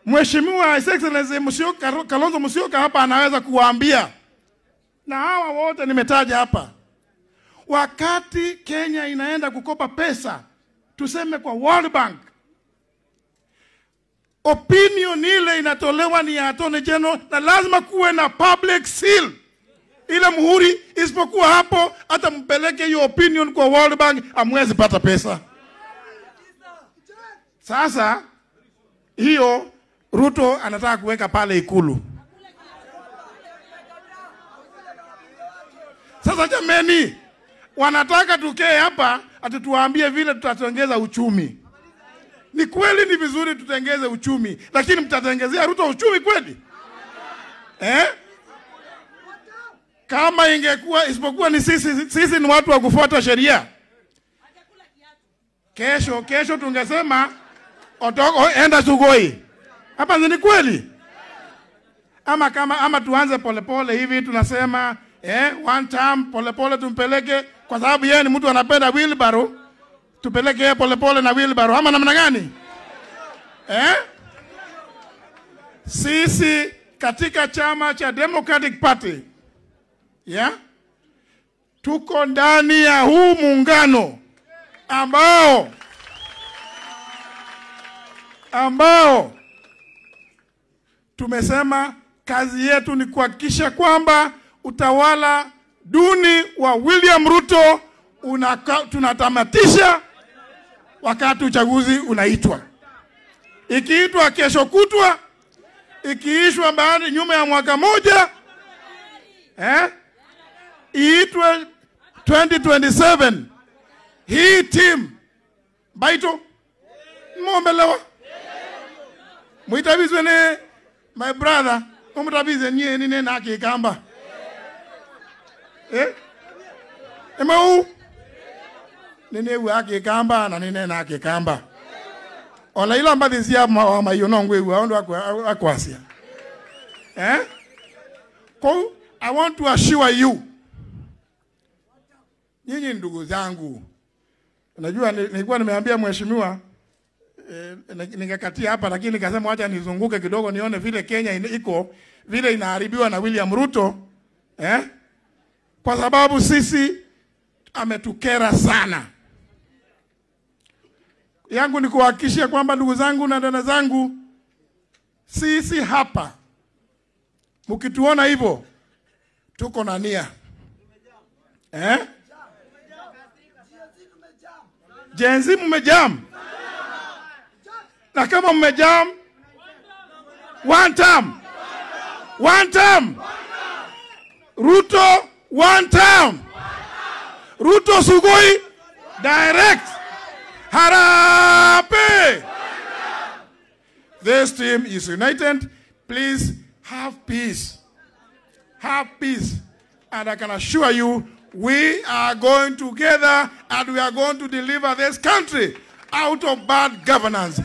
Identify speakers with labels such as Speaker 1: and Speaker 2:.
Speaker 1: Mheshimiwa His Excellency Musyoka, Kalonzo Musyoka hapa anaweza kuwaambia, na hawa wote nimetaja hapa, wakati Kenya inaenda kukopa pesa, tuseme kwa World Bank, opinion ile inatolewa ni ya Attorney General, na lazima kuwe na public seal, ile muhuri. Isipokuwa hapo, hata mpeleke hiyo opinion kwa World Bank, amwezi pata pesa. Sasa hiyo Ruto anataka kuweka pale Ikulu. Sasa jameni, wanataka tukee hapa atatuambie vile tutatengeza uchumi. Ni kweli ni vizuri tutengeze uchumi, lakini mtatengezea Ruto uchumi kweli? Kama ingekuwa isipokuwa ni sisi ni watu wa kufuata sheria. Kesho tungesema otoko enda Sugoi. Hapa ni kweli? Ama tuanze polepole hivi tunasema one term polepole tumpeleke, kwa sababu yeye ni mtu anapenda wheelbarrow, tupeleke yeye polepole na wheelbarrow, ama namna gani? Sisi katika chama cha Democratic Party tuko ndani ya huu muungano ambao tumesema kazi yetu ni kuhakikisha kwamba utawala duni wa William Ruto tunatamatisha wakati uchaguzi unaitwa. Ikiitwa kesho kutwa, ikiishwa baada nyuma ya mwaka moja, iitwe 2027. Hii team baito muombelewa muitabizwe ne my brother umutabize nye nine na kikamba emau nene wa kikamba na nine na kikamba ola ilo mbadizia mayonongwe wa ndo akwasia ko I want to assure you, nyinyi ndugu zangu, unajua nilikuwa nimeambia mheshimiwa ningekatia hapa, lakini nikasema acha nizunguke kidogo nione vile Kenya iko vile inaharibiwa na William Ruto, kwa sababu sisi ametukera sana. Yangu ni kuhakikishia kwamba ndugu zangu na dada zangu, sisi hapa mkituona hivyo tuko na nia. Jenzi mmejam. Na kama mmejam, one term. Ruto one term. Ruto Sugoi direct. Harambee. This team is united. Please have peace. Have peace. And I can assure you, we are going together and we are going to deliver this country out of bad governance.